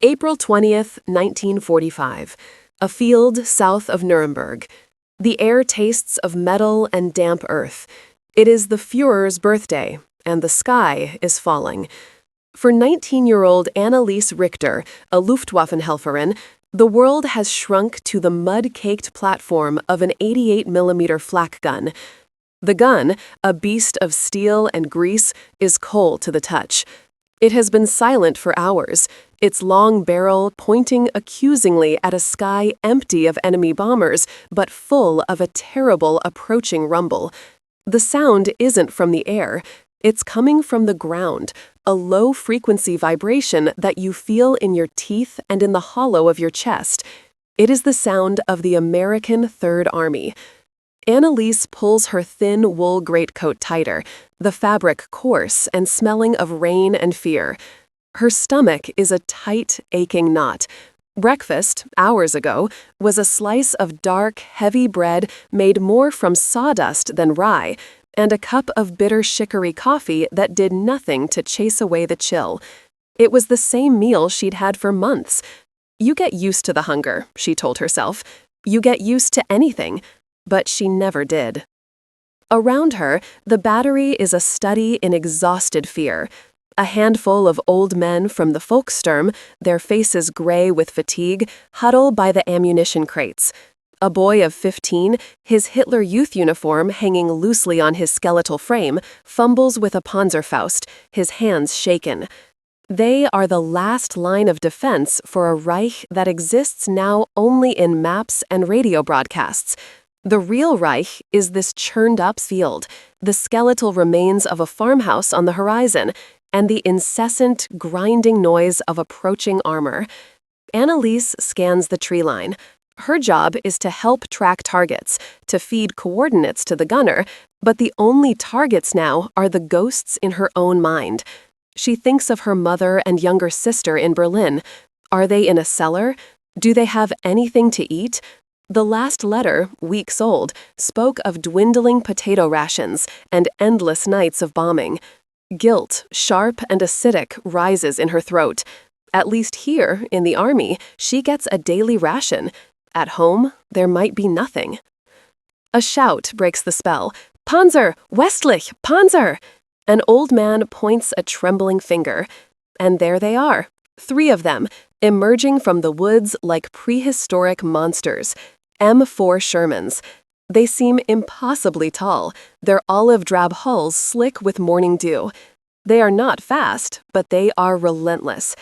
April 20th, 1945. A field south of Nuremberg. The air tastes of metal and damp earth. It is the Führer's birthday, and the sky is falling. For 19-year-old Anneliese Richter, a Luftwaffenhelferin, the world has shrunk to the mud-caked platform of an 88mm flak gun. The gun, a beast of steel and grease, is cold to the touch. It has been silent for hours, its long barrel pointing accusingly at a sky empty of enemy bombers, but full of a terrible approaching rumble. The sound isn't from the air, it's coming from the ground, a low-frequency vibration that you feel in your teeth and in the hollow of your chest. It is the sound of the American Third Army. Anneliese pulls her thin wool greatcoat tighter, the fabric coarse and smelling of rain and fear. Her stomach is a tight, aching knot. Breakfast, hours ago, was a slice of dark, heavy bread made more from sawdust than rye, and a cup of bitter chicory coffee that did nothing to chase away the chill. It was the same meal she'd had for months. You get used to the hunger, she told herself. You get used to anything. But she never did. Around her, the battery is a study in exhausted fear. A handful of old men from the Volkssturm, their faces gray with fatigue, huddle by the ammunition crates. A boy of 15, his Hitler Youth uniform hanging loosely on his skeletal frame, fumbles with a Panzerfaust, his hands shaken. They are the last line of defense for a Reich that exists now only in maps and radio broadcasts. The real Reich is this churned-up field, the skeletal remains of a farmhouse on the horizon, and the incessant, grinding noise of approaching armor. Anneliese scans the tree line. Her job is to help track targets, to feed coordinates to the gunner, but the only targets now are the ghosts in her own mind. She thinks of her mother and younger sister in Berlin. Are they in a cellar? Do they have anything to eat? The last letter, weeks old, spoke of dwindling potato rations and endless nights of bombing. Guilt, sharp and acidic, rises in her throat. At least here, in the army, she gets a daily ration. At home, there might be nothing. A shout breaks the spell. "Panzer! Westlich! Panzer!" An old man points a trembling finger. And there they are, 3 of them, emerging from the woods like prehistoric monsters. M4 Shermans. They seem impossibly tall, their olive-drab hulls slick with morning dew. They are not fast, but they are relentless.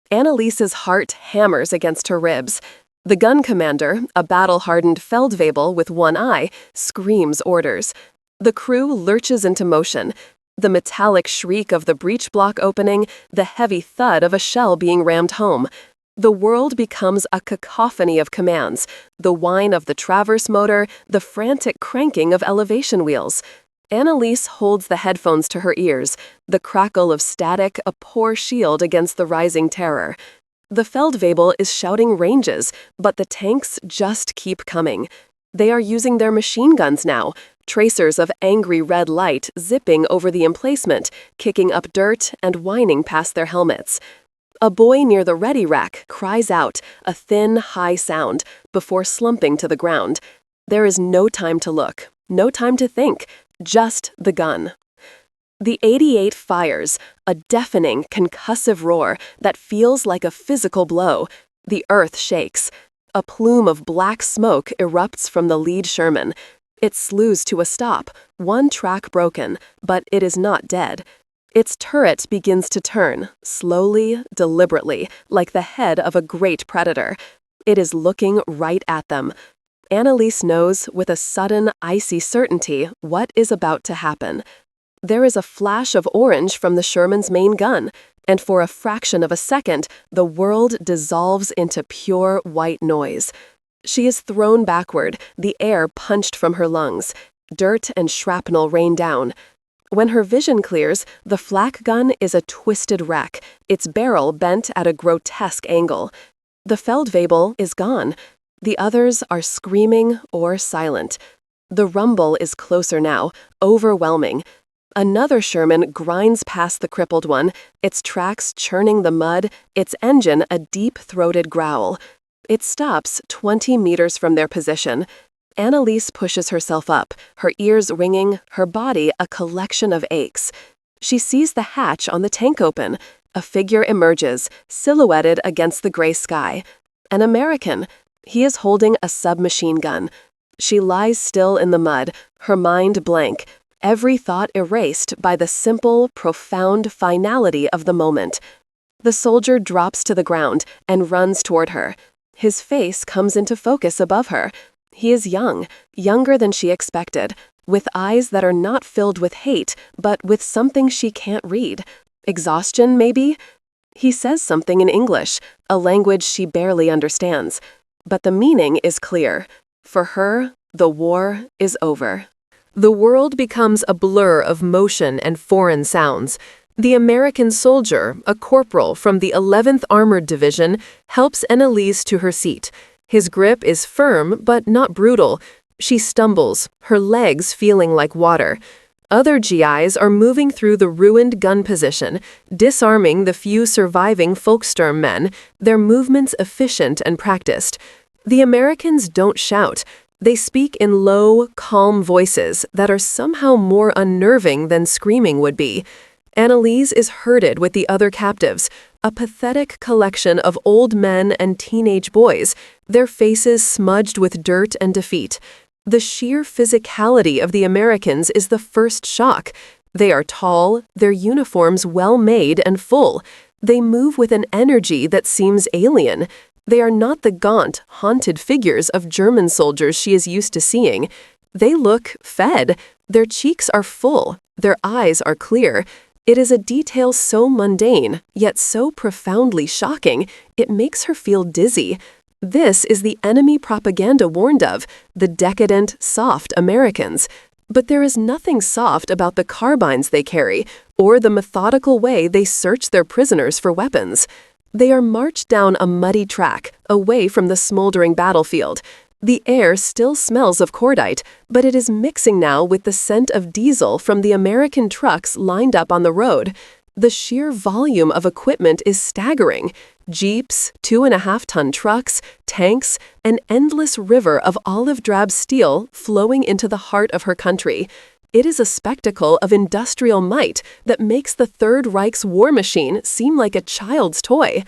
Anneliese's heart hammers against her ribs. The gun commander, a battle-hardened Feldwebel with one eye, screams orders. The crew lurches into motion. The metallic shriek of the breech block opening, the heavy thud of a shell being rammed home. The world becomes a cacophony of commands, the whine of the traverse motor, the frantic cranking of elevation wheels. Anneliese holds the headphones to her ears, the crackle of static a poor shield against the rising terror. The Feldwebel is shouting ranges, but the tanks just keep coming. They are using their machine guns now, tracers of angry red light zipping over the emplacement, kicking up dirt and whining past their helmets. A boy near the ready rack cries out, a thin, high sound, before slumping to the ground. There is no time to look, no time to think, just the gun. The 88 fires, a deafening, concussive roar that feels like a physical blow. The earth shakes. A plume of black smoke erupts from the lead Sherman. It slews to a stop, one track broken, but it is not dead. Its turret begins to turn, slowly, deliberately, like the head of a great predator. It is looking right at them. Anneliese knows, with a sudden, icy certainty, what is about to happen. There is a flash of orange from the Sherman's main gun, and for a fraction of a second, the world dissolves into pure white noise. She is thrown backward, the air punched from her lungs. Dirt and shrapnel rain down. When her vision clears, the flak gun is a twisted wreck, its barrel bent at a grotesque angle. The Feldwebel is gone. The others are screaming or silent. The rumble is closer now, overwhelming. Another Sherman grinds past the crippled one, its tracks churning the mud, its engine a deep-throated growl. It stops 20 meters from their position. Annalise pushes herself up, her ears ringing, her body a collection of aches. She sees the hatch on the tank open. A figure emerges, silhouetted against the gray sky. An American. He is holding a submachine gun. She lies still in the mud, her mind blank, every thought erased by the simple, profound finality of the moment. The soldier drops to the ground and runs toward her. His face comes into focus above her. He is young, younger than she expected, with eyes that are not filled with hate, but with something she can't read. Exhaustion, maybe? He says something in English, a language she barely understands. But the meaning is clear. For her, the war is over. The world becomes a blur of motion and foreign sounds. The American soldier, a corporal from the 11th Armored Division, helps Annalise to her seat. His grip is firm but not brutal. She stumbles, her legs feeling like water. Other GIs are moving through the ruined gun position, disarming the few surviving Volkssturm men, their movements efficient and practiced. The Americans don't shout. They speak in low, calm voices that are somehow more unnerving than screaming would be. Annalise is herded with the other captives, a pathetic collection of old men and teenage boys, their faces smudged with dirt and defeat. The sheer physicality of the Americans is the first shock. They are tall, their uniforms well-made and full. They move with an energy that seems alien. They are not the gaunt, haunted figures of German soldiers she is used to seeing. They look fed. Their cheeks are full. Their eyes are clear. It is a detail so mundane, yet so profoundly shocking, it makes her feel dizzy. This is the enemy propaganda warned of, the decadent, soft Americans. But there is nothing soft about the carbines they carry, or the methodical way they search their prisoners for weapons. They are marched down a muddy track, away from the smoldering battlefield. The air still smells of cordite, but it is mixing now with the scent of diesel from the American trucks lined up on the road. The sheer volume of equipment is staggering. Jeeps, 2.5-ton trucks, tanks, an endless river of olive-drab steel flowing into the heart of her country. It is a spectacle of industrial might that makes the Third Reich's war machine seem like a child's toy.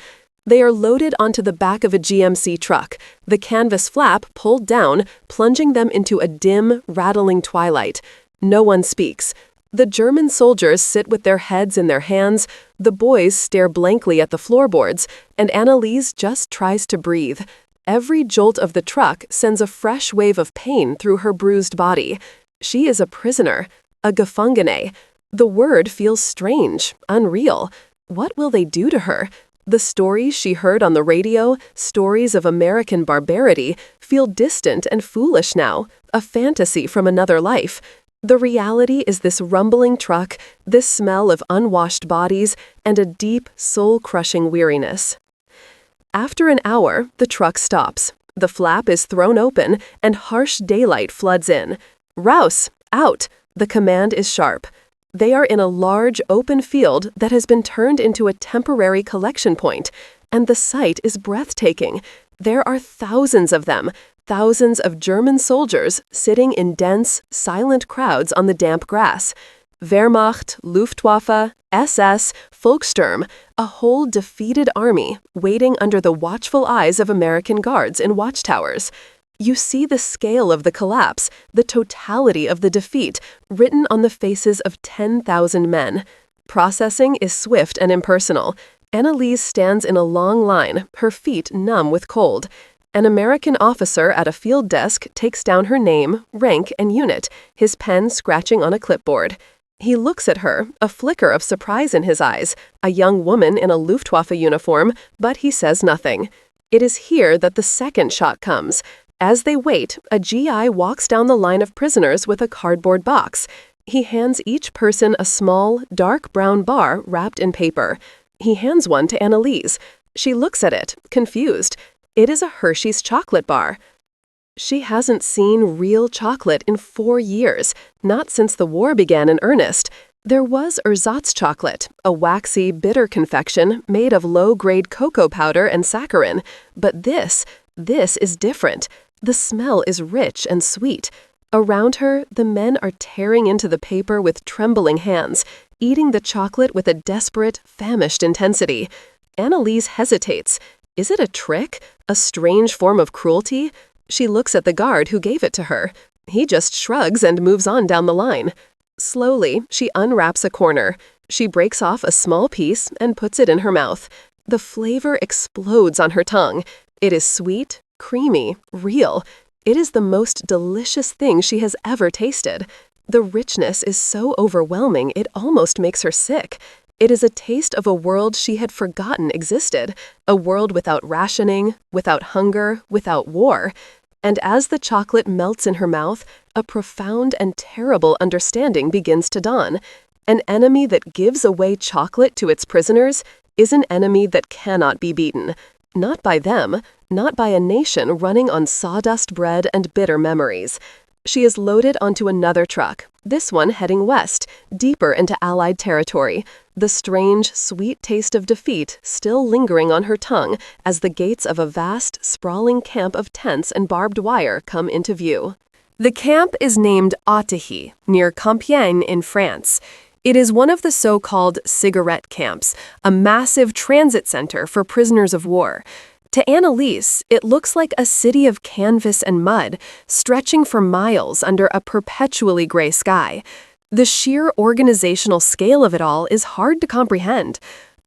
They are loaded onto the back of a GMC truck, the canvas flap pulled down, plunging them into a dim, rattling twilight. No one speaks. The German soldiers sit with their heads in their hands, the boys stare blankly at the floorboards, and Annalise just tries to breathe. Every jolt of the truck sends a fresh wave of pain through her bruised body. She is a prisoner, a Gefangene. The word feels strange, unreal. What will they do to her? The stories she heard on the radio, stories of American barbarity, feel distant and foolish now, a fantasy from another life. The reality is this rumbling truck, this smell of unwashed bodies, and a deep, soul-crushing weariness. After an hour, the truck stops. The flap is thrown open, and harsh daylight floods in. "Raus! Out!" The command is sharp. They are in a large, open field that has been turned into a temporary collection point, and the sight is breathtaking. There are thousands of them, thousands of German soldiers sitting in dense, silent crowds on the damp grass. Wehrmacht, Luftwaffe, SS, Volkssturm, a whole defeated army waiting under the watchful eyes of American guards in watchtowers. You see the scale of the collapse, the totality of the defeat, written on the faces of 10,000 men. Processing is swift and impersonal. Annalise stands in a long line, her feet numb with cold. An American officer at a field desk takes down her name, rank, and unit, his pen scratching on a clipboard. He looks at her, a flicker of surprise in his eyes, a young woman in a Luftwaffe uniform, but he says nothing. It is here that the second shot comes. As they wait, a GI walks down the line of prisoners with a cardboard box. He hands each person a small, dark brown bar wrapped in paper. He hands one to Annalise. She looks at it, confused. It is a Hershey's chocolate bar. She hasn't seen real chocolate in 4 years, not since the war began in earnest. There was ersatz chocolate, a waxy, bitter confection made of low-grade cocoa powder and saccharin. But this is different. The smell is rich and sweet. Around her, the men are tearing into the paper with trembling hands, eating the chocolate with a desperate, famished intensity. Annalise hesitates. Is it a trick? A strange form of cruelty? She looks at the guard who gave it to her. He just shrugs and moves on down the line. Slowly, she unwraps a corner. She breaks off a small piece and puts it in her mouth. The flavor explodes on her tongue. It is sweet, creamy, real. It is the most delicious thing she has ever tasted. The richness is so overwhelming it almost makes her sick. It is a taste of a world she had forgotten existed, a world without rationing, without hunger, without war. And as the chocolate melts in her mouth, a profound and terrible understanding begins to dawn. An enemy that gives away chocolate to its prisoners is an enemy that cannot be beaten. Not by them, not by a nation running on sawdust bread and bitter memories. She is loaded onto another truck, this one heading west, deeper into Allied territory, the strange, sweet taste of defeat still lingering on her tongue as the gates of a vast, sprawling camp of tents and barbed wire come into view. The camp is named Auteuil, near Compiègne in France. It is one of the so-called cigarette camps, a massive transit center for prisoners of war. To Annalise, it looks like a city of canvas and mud, stretching for miles under a perpetually gray sky. The sheer organizational scale of it all is hard to comprehend.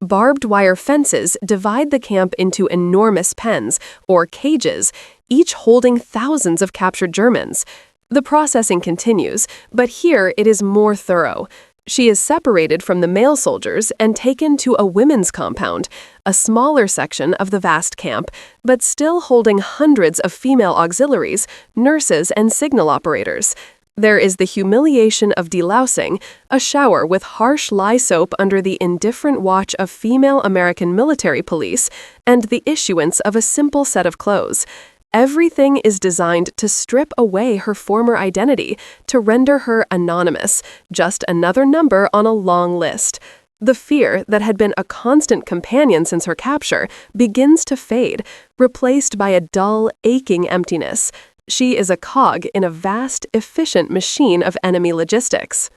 Barbed wire fences divide the camp into enormous pens, or cages, each holding thousands of captured Germans. The processing continues, but here it is more thorough. She is separated from the male soldiers and taken to a women's compound, a smaller section of the vast camp, but still holding hundreds of female auxiliaries, nurses, and signal operators. There is the humiliation of delousing, a shower with harsh lye soap under the indifferent watch of female American military police, and the issuance of a simple set of clothes. Everything is designed to strip away her former identity, to render her anonymous, just another number on a long list. The fear that had been a constant companion since her capture begins to fade, replaced by a dull, aching emptiness. She is a cog in a vast, efficient machine of enemy logistics.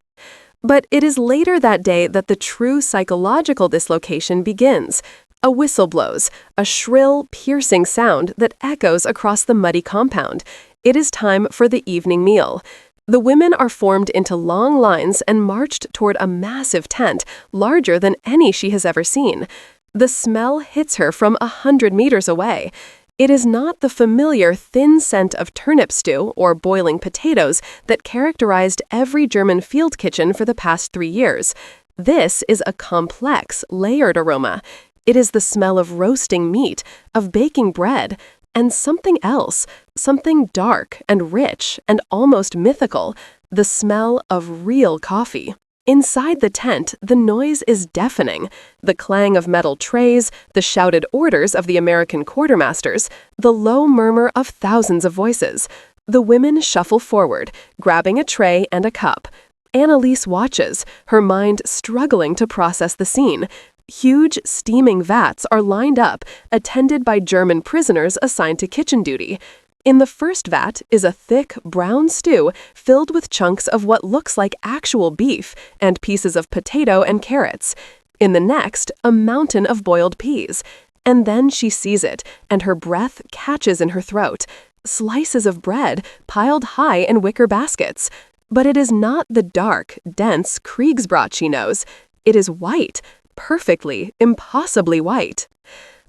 But it is later that day that the true psychological dislocation begins. A whistle blows, a shrill, piercing sound that echoes across the muddy compound. It is time for the evening meal. The women are formed into long lines and marched toward a massive tent, larger than any she has ever seen. The smell hits her from 100 meters away. It is not the familiar thin scent of turnip stew or boiling potatoes that characterized every German field kitchen for the past 3 years. This is a complex, layered aroma. It is the smell of roasting meat, of baking bread, and something else, something dark and rich and almost mythical, the smell of real coffee. Inside the tent, the noise is deafening. The clang of metal trays, the shouted orders of the American quartermasters, the low murmur of thousands of voices. The women shuffle forward, grabbing a tray and a cup. Annalise watches, her mind struggling to process the scene. Huge, steaming vats are lined up, attended by German prisoners assigned to kitchen duty. In the first vat is a thick, brown stew filled with chunks of what looks like actual beef and pieces of potato and carrots. In the next, a mountain of boiled peas. And then she sees it, and her breath catches in her throat. Slices of bread piled high in wicker baskets. But it is not the dark, dense Kriegsbrot she knows. It is white. Perfectly, impossibly white.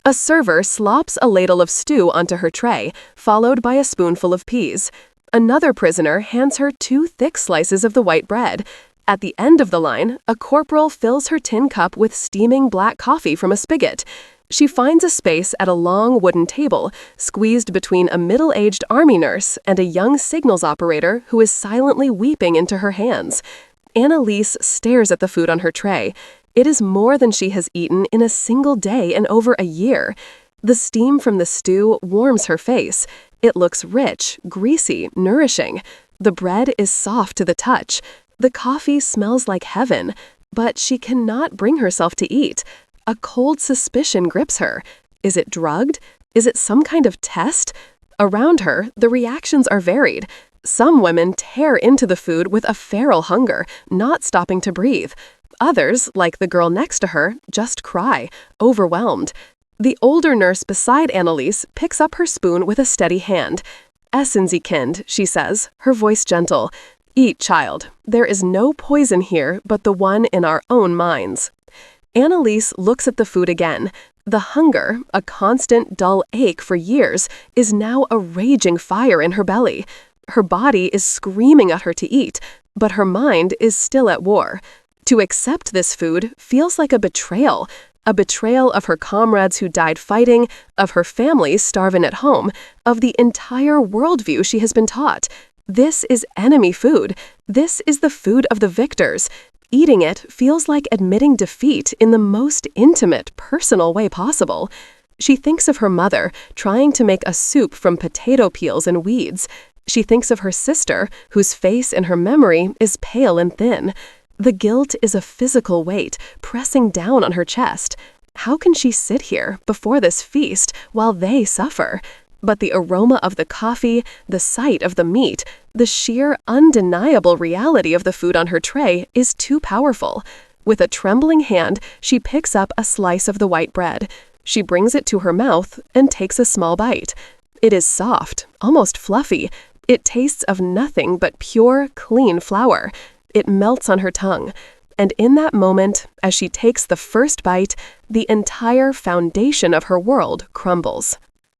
A server slops a ladle of stew onto her tray, followed by a spoonful of peas. Another prisoner hands her 2 thick slices of the white bread. At the end of the line, a corporal fills her tin cup with steaming black coffee from a spigot. She finds a space at a long wooden table, squeezed between a middle-aged army nurse and a young signals operator who is silently weeping into her hands. Annalise stares at the food on her tray. It is more than she has eaten in a single day in over a year. The steam from the stew warms her face. It looks rich, greasy, nourishing. The bread is soft to the touch. The coffee smells like heaven, but she cannot bring herself to eat. A cold suspicion grips her. Is it drugged? Is it some kind of test? Around her, the reactions are varied. Some women tear into the food with a feral hunger, not stopping to breathe. Others, like the girl next to her, just cry, overwhelmed. The older nurse beside Annalise picks up her spoon with a steady hand. "Essen Sie, Kind," she says, her voice gentle. "Eat, child. There is no poison here but the one in our own minds." Annalise looks at the food again. The hunger, a constant dull ache for years, is now a raging fire in her belly. Her body is screaming at her to eat, but her mind is still at war. To accept this food feels like a betrayal of her comrades who died fighting, of her family starving at home, of the entire worldview she has been taught. This is enemy food. This is the food of the victors. Eating it feels like admitting defeat in the most intimate, personal way possible. She thinks of her mother trying to make a soup from potato peels and weeds. She thinks of her sister, whose face in her memory is pale and thin. The guilt is a physical weight pressing down on her chest. How can she sit here before this feast while they suffer? But the aroma of the coffee, the sight of the meat, the sheer undeniable reality of the food on her tray is too powerful. With a trembling hand, she picks up a slice of the white bread. She brings it to her mouth and takes a small bite. It is soft, almost fluffy. It tastes of nothing but pure, clean flour. It melts on her tongue. And in that moment, as she takes the first bite, the entire foundation of her world crumbles.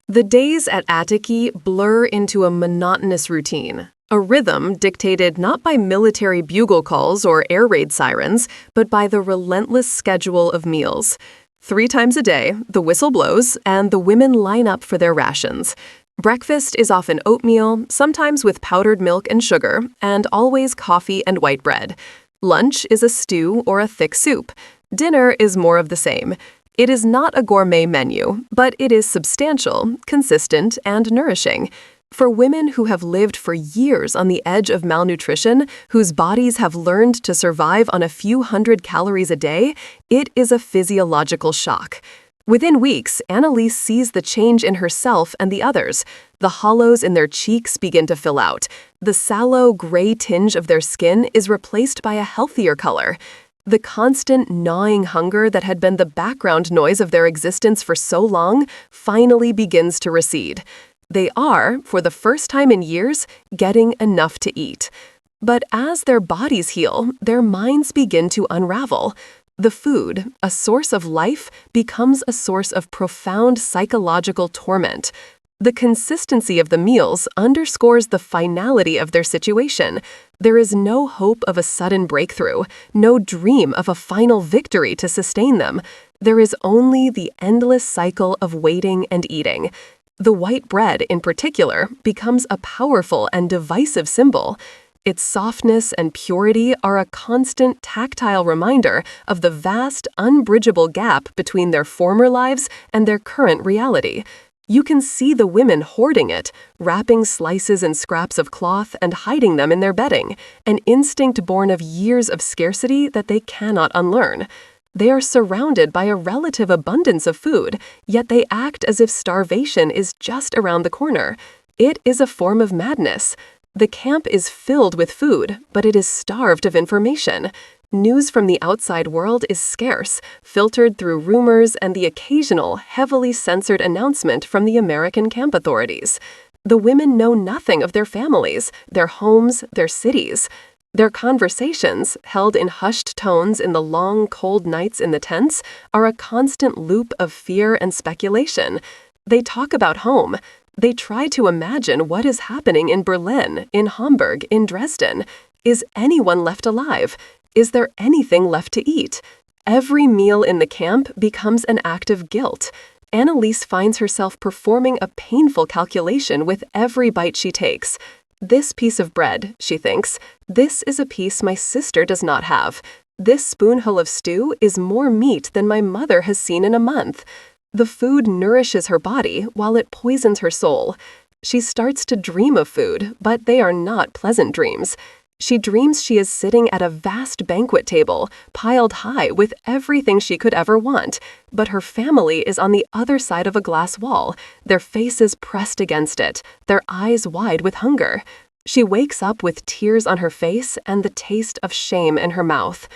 The days at Attiki blur into a monotonous routine, a rhythm dictated not by military bugle calls or air raid sirens, but by the relentless schedule of meals. 3 times a day, the whistle blows, and the women line up for their rations. Breakfast is often oatmeal, sometimes with powdered milk and sugar, and always coffee and white bread. Lunch is a stew or a thick soup. Dinner is more of the same. It is not a gourmet menu, but it is substantial, consistent, and nourishing. For women who have lived for years on the edge of malnutrition, whose bodies have learned to survive on a few hundred calories a day, it is a physiological shock. Within weeks, Annalise sees the change in herself and the others. The hollows in their cheeks begin to fill out. The sallow, gray tinge of their skin is replaced by a healthier color. The constant gnawing hunger that had been the background noise of their existence for so long finally begins to recede. They are, for the first time in years, getting enough to eat. But as their bodies heal, their minds begin to unravel. The food, a source of life, becomes a source of profound psychological torment. The consistency of the meals underscores the finality of their situation. There is no hope of a sudden breakthrough, no dream of a final victory to sustain them. There is only the endless cycle of waiting and eating. The white bread, in particular, becomes a powerful and divisive symbol. Its softness and purity are a constant tactile reminder of the vast, unbridgeable gap between their former lives and their current reality. You can see the women hoarding it, wrapping slices in scraps of cloth and hiding them in their bedding, an instinct born of years of scarcity that they cannot unlearn. They are surrounded by a relative abundance of food, yet they act as if starvation is just around the corner. It is a form of madness. The camp is filled with food, but it is starved of information. News from the outside world is scarce, filtered through rumors and the occasional, heavily censored announcement from the American camp authorities. The women know nothing of their families, their homes, their cities. Their conversations, held in hushed tones in the long, cold nights in the tents, are a constant loop of fear and speculation. They talk about home. They try to imagine what is happening in Berlin, in Hamburg, in Dresden. Is anyone left alive? Is there anything left to eat? Every meal in the camp becomes an act of guilt. Annalise finds herself performing a painful calculation with every bite she takes. This piece of bread, she thinks, this is a piece my sister does not have. This spoonful of stew is more meat than my mother has seen in a month. The food nourishes her body while it poisons her soul. She starts to dream of food, but they are not pleasant dreams. She dreams she is sitting at a vast banquet table, piled high with everything she could ever want, but her family is on the other side of a glass wall, their faces pressed against it, their eyes wide with hunger. She wakes up with tears on her face and the taste of shame in her mouth.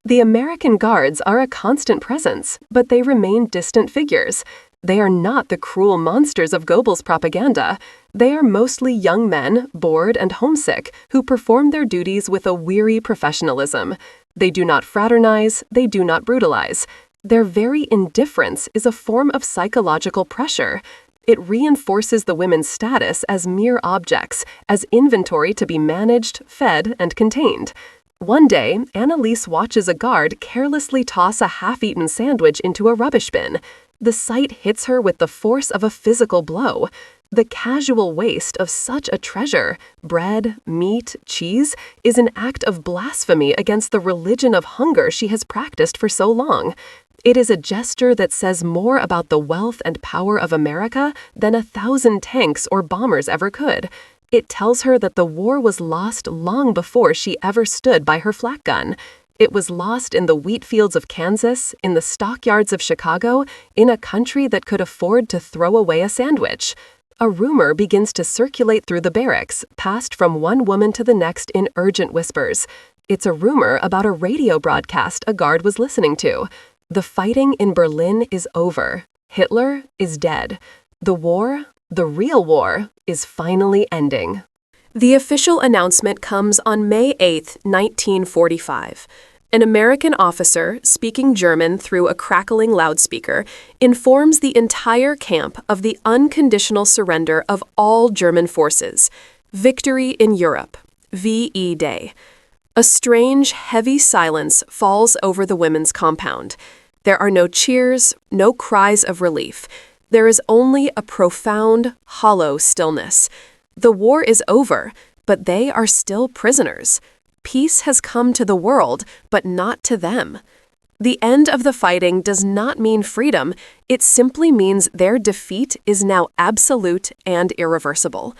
The American guards are a constant presence, but they remain distant figures. They are not the cruel monsters of Goebbels' propaganda. They are mostly young men, bored and homesick, who perform their duties with a weary professionalism. They do not fraternize, they do not brutalize. Their very indifference is a form of psychological pressure. It reinforces the women's status as mere objects, as inventory to be managed, fed, and contained. One day, Annalise watches a guard carelessly toss a half-eaten sandwich into a rubbish bin. The sight hits her with the force of a physical blow. The casual waste of such a treasure, bread, meat, cheese, is an act of blasphemy against the religion of hunger she has practiced for so long. It is a gesture that says more about the wealth and power of America than 1,000 tanks or bombers ever could. It tells her that the war was lost long before she ever stood by her flak gun. It was lost in the wheat fields of Kansas, in the stockyards of Chicago, in a country that could afford to throw away a sandwich. A rumor begins to circulate through the barracks, passed from one woman to the next in urgent whispers. It's a rumor about a radio broadcast a guard was listening to. The fighting in Berlin is over. Hitler is dead. The war, the real war, is finally ending. The official announcement comes on May 8, 1945. An American officer, speaking German through a crackling loudspeaker, informs the entire camp of the unconditional surrender of all German forces. Victory in Europe. VE Day. A strange, heavy silence falls over the women's compound. There are no cheers, no cries of relief. There is only a profound, hollow stillness. The war is over, but they are still prisoners. Peace has come to the world, but not to them. The end of the fighting does not mean freedom. It simply means their defeat is now absolute and irreversible.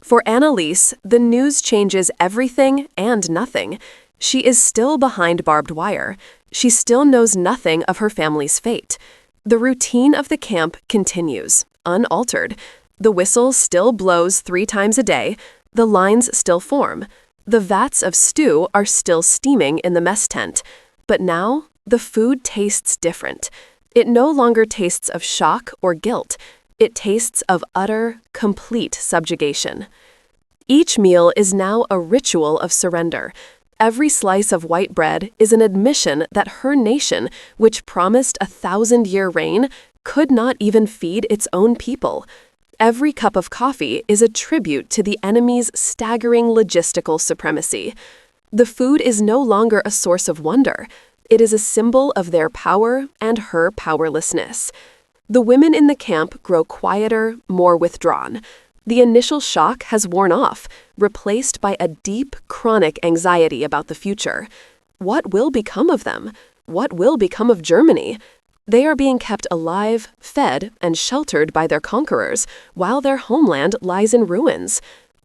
For Annalise, the news changes everything and nothing. She is still behind barbed wire. She still knows nothing of her family's fate. The routine of the camp continues, unaltered. The whistle still blows 3 times a day. The lines still form. The vats of stew are still steaming in the mess tent. But now, the food tastes different. It no longer tastes of shock or guilt. It tastes of utter, complete subjugation. Each meal is now a ritual of surrender. Every slice of white bread is an admission that her nation, which promised a 1,000-year reign, could not even feed its own people. Every cup of coffee is a tribute to the enemy's staggering logistical supremacy. The food is no longer a source of wonder. It is a symbol of their power and her powerlessness. The women in the camp grow quieter, more withdrawn. The initial shock has worn off, replaced by a deep, chronic anxiety about the future. What will become of them? What will become of Germany? They are being kept alive, fed, and sheltered by their conquerors, while their homeland lies in ruins.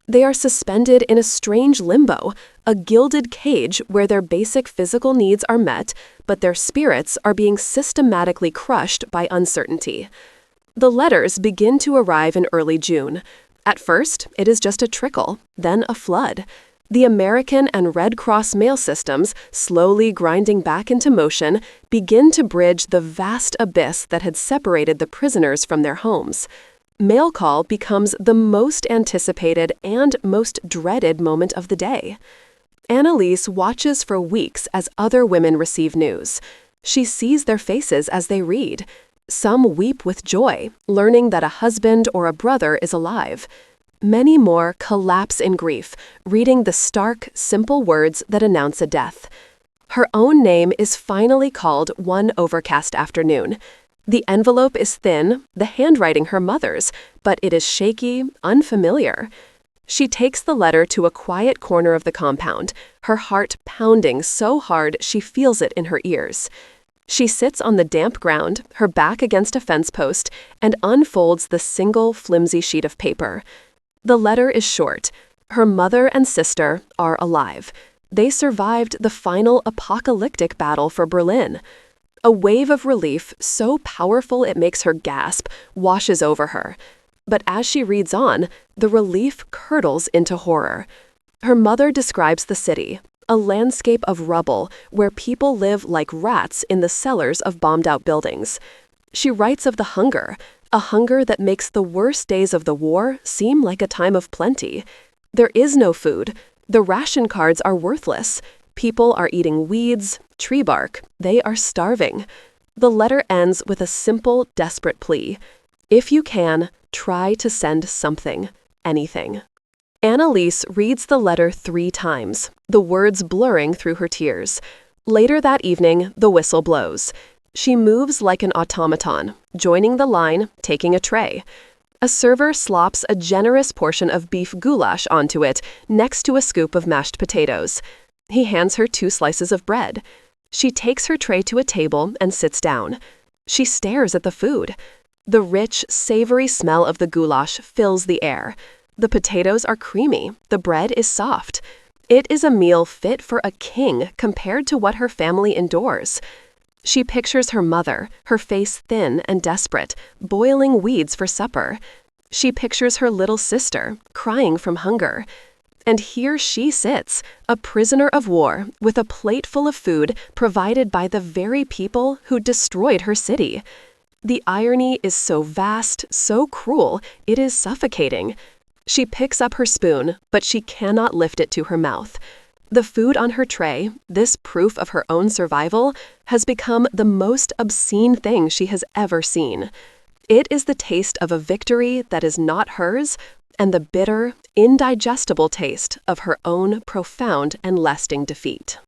They are suspended in a strange limbo, a gilded cage where their basic physical needs are met, but their spirits are being systematically crushed by uncertainty. The letters begin to arrive in early June. At first, it is just a trickle, then a flood. The American and Red Cross mail systems, slowly grinding back into motion, begin to bridge the vast abyss that had separated the prisoners from their homes. Mail call becomes the most anticipated and most dreaded moment of the day. Annalise watches for weeks as other women receive news. She sees their faces as they read. Some weep with joy, learning that a husband or a brother is alive. Many more collapse in grief, reading the stark, simple words that announce a death. Her own name is finally called one overcast afternoon. The envelope is thin, the handwriting her mother's, but it is shaky, unfamiliar. She takes the letter to a quiet corner of the compound, her heart pounding so hard she feels it in her ears. She sits on the damp ground, her back against a fence post, and unfolds the single flimsy sheet of paper. The letter is short. Her mother and sister are alive. They survived the final apocalyptic battle for Berlin. A wave of relief, so powerful it makes her gasp, washes over her. But as she reads on, the relief curdles into horror. Her mother describes the city, a landscape of rubble where people live like rats in the cellars of bombed-out buildings. She writes of the hunger, a hunger that makes the worst days of the war seem like a time of plenty. There is no food. The ration cards are worthless. People are eating weeds, tree bark. They are starving. The letter ends with a simple, desperate plea. If you can, try to send something, anything. Annalise reads the letter 3 times, the words blurring through her tears. Later that evening, the whistle blows. She moves like an automaton, joining the line, taking a tray. A server slops a generous portion of beef goulash onto it, next to a scoop of mashed potatoes. He hands her 2 slices of bread. She takes her tray to a table and sits down. She stares at the food. The rich, savory smell of the goulash fills the air. The potatoes are creamy. The bread is soft. It is a meal fit for a king compared to what her family endures. She pictures her mother, her face thin and desperate, boiling weeds for supper. She pictures her little sister, crying from hunger. And here she sits, a prisoner of war, with a plate full of food provided by the very people who destroyed her city. The irony is so vast, so cruel, it is suffocating. She picks up her spoon, but she cannot lift it to her mouth. The food on her tray, this proof of her own survival, has become the most obscene thing she has ever seen. It is the taste of a victory that is not hers, and the bitter, indigestible taste of her own profound and lasting defeat.